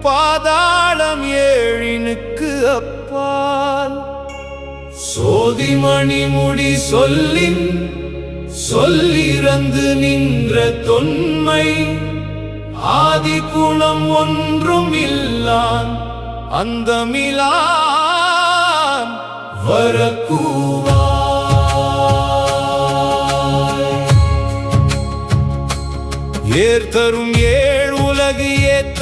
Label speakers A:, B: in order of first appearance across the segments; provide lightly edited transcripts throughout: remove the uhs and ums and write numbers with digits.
A: பாதாளம் ஏழினுக்கு அப்பால் சோதிமணி முடி சொல்லிறந்து நின்ற தொன்மை ஆதி குணம் ஒன்றும் இல்லான் அந்தமிலான் வரக்கூவாய் ஏர்தரும் ஏழ் உலகு ஏத்த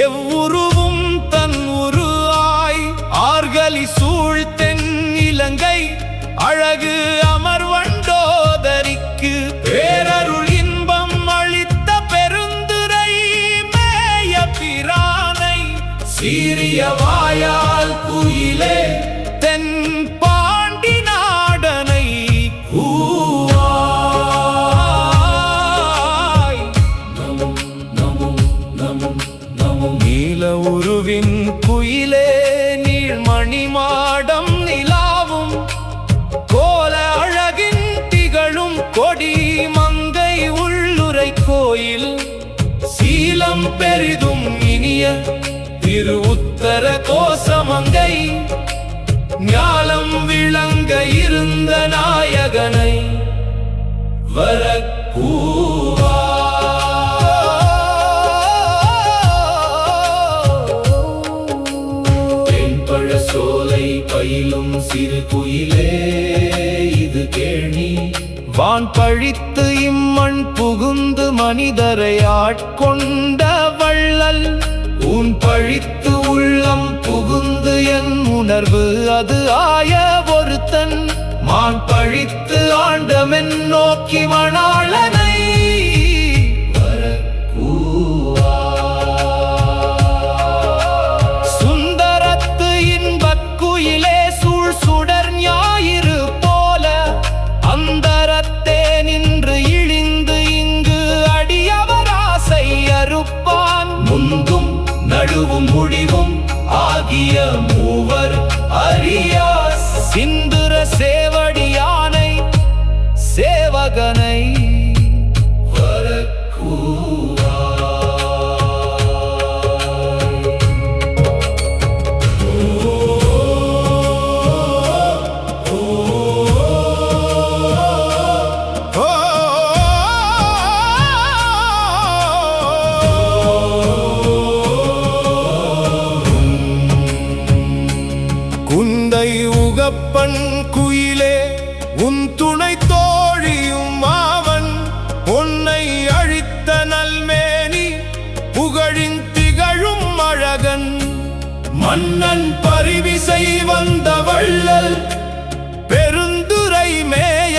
A: எவ்வுருவும் தன் உரு ஆய் ஆர்கலி சூழ்த்தென் இலங்கை அழகு அமர்வண்டோதரிக்கு பேரருள் இன்பம் அளித்த பெருந்துரை மேய பிரானை சீரிய வாயால் குயிலே தென் பாண்டி நாடனை கூவாய் நீல உருவின் குயிலே நீள்மணி மாடம் நிலாவும் கோல அழகின் திகழும் கொடி மங்கை உள்ளுரை கோயில் சீலம் பெரிதும் இனிய திரு உத்தர கோசமங்கை ஞாலம் விளங்க இருந்த நாயகனை வரக்கூவாய் தென்பழ சோலை பயிலும் சிறு குயிலே இது கேணி வான் பழித்து இம்மண் புகுந்து மனிதரை ஆட்கொண்ட வள்ளல் உன் பழித்து உள்ளம் புகுந்து என் உணர்வு அது ஆய ஒருத்தன் மான் பழித்து ஆண்டமென் நோக்கி மணாளனை சுந்தரத்து இன்பக் குயிலே சூழ் சுடர் ஞாயிறு போல அந்தரத்தே நின்று இழிந்து இங்கு அடியவர் ஆசை அறுப்பான் முந்தும் நடுவும் முடிவும் ஆகிய மூவர் அறியா சிந்துர சேவடியானை சேவகனை குந்தை உகப்பன் குயிலே உன் துணை தோழியும் அவன் பொன்னை அழித்த நல்மேனி புகழின் திகழும் அழகன் மன்னன் பரிவிசை வந்த வள்ளல் பெருந்துரை மேய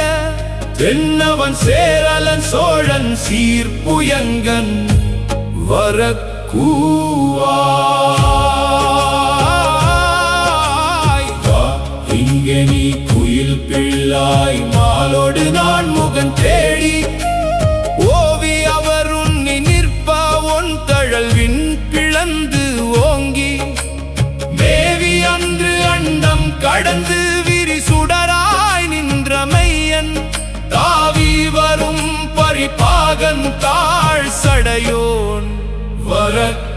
A: தென்னவன் சேரலன் சோழன் சீர்புயங்கன் வரக்கூவாய் இங்கே நீ குயில் பிள்ளாய் மாலோடு நான் முகன் தேடி ஓவி அவர் உன்னி நிற்ப ஒன் தழல்வின் பிளந்து ஓங்கி மேவி அன்று அண்டம் கடந்து விரி சுடராய் நின்ற மையன் தாவி வரும் பரிபாகன் தாழ் சடையோன் வரக்கூவாய்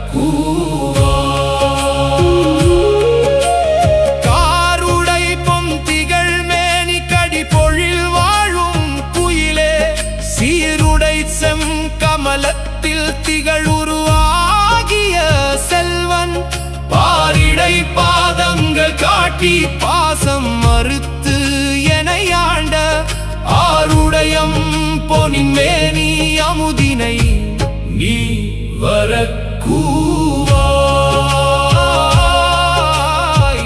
A: கமலத்தில் திகழுருவாகிய செல்வன் பாரிடை பாதங்கள் காட்டி பாசம் மறுத்து எனை ஆண்ட ஆருடையம் பொனின் மேனி அமுதினை நீ வரக்கூவாய்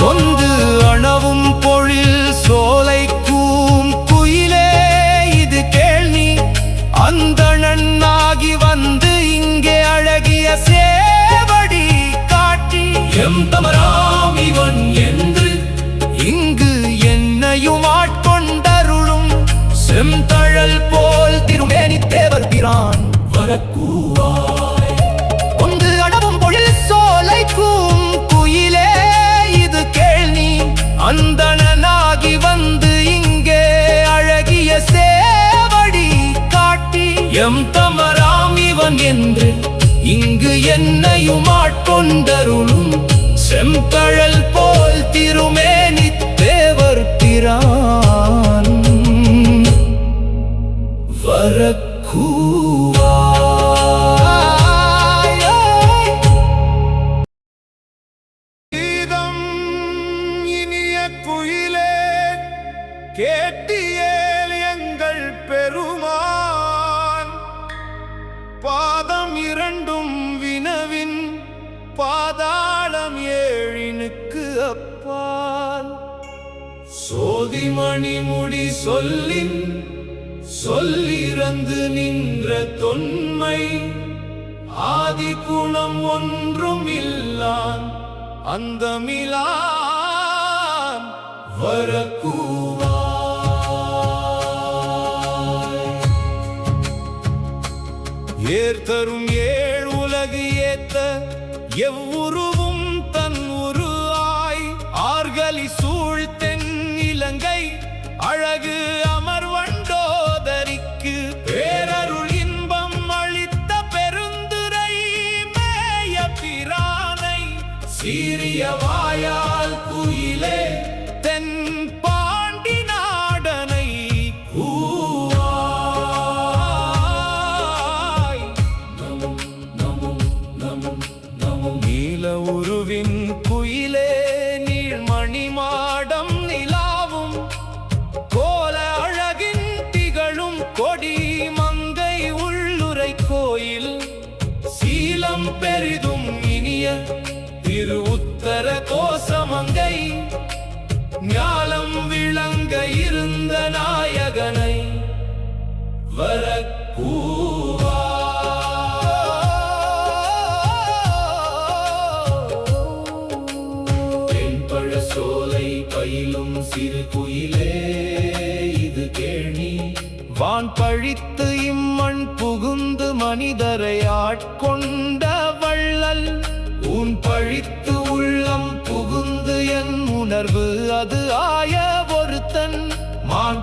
A: கொந்து அணவும் பொழில் சோலைக்கும் குயிலே இது கேள்வி அந்தணனாகி வந்து இங்கே அழகிய சேவடி காட்டி எம் தமராம் இவன் என்று இங்கு என்னையும் ஆட்கொண்டருளும் செந்தழல் போல் திருமேனி தேவர் பிரான் வரக்கூவாய் கொண்டு அடவும் பொழில் சோலைக்கும் குயிலே இது கேள்வி அந்தணனாகி வந்து இங்கே அழகிய சேவடி காட்டி எம் தமராம் இவன் என்று இங்கு என்னையும் ஆட்கொண்டருளும் செந்தழல் போல் திருமேனி தேவர் பிரான் வரக்கூவாய்
B: கீதம் இனிய குயிலே கேட்டியேல் எங்கள் பெருமான் பாதம் இரண்டும் வினவின் பாதாளம் ஏழினுக்கு அப்பால் சோதிமணி முடி சொல்லின் சொல்லிறந்து நின்ற தொன்மை ஆதி குணம் ஒன்றும் இல்லான் அந்த மிலான் வரக்கூவாய் ஏர்தரும் ஏழ் உலகு ஏத்த எவ்வுருவும் தன் உரு ஆய் ஆர்கலி சூழ்த்தென் இலங்கை அழகு அமர்வண்டோதரிக்கு பேரருள் இன்பம் அளித்த பெருந்துரை மேய பிரானை சீரிய வாயால் குயிலே தென் பாண்டி நாடனை கூவாய் நீல உருவின் குயிலே நீள்மணி மாடம் நிலாவும் கோல அழகின் திகழும் கொடி மங்கை உள்ளுரை கோயில் சீலம் பெரிதும் இனிய திரு உத்தர கோசமங்கை ஞாலம் விளங்க இருந்த நாயகனை தென்பழ சோலை பயிலும் சிறு குயிலே இது கேணி வான் பழித்து இம்மண் புகுந்து மனிதரை ஆட்கொண்ட வள்ளல் உன் பழித்து உள்ளம் புகுந்து என் உணர்வு அது ஆய ஒருத்தன் மான்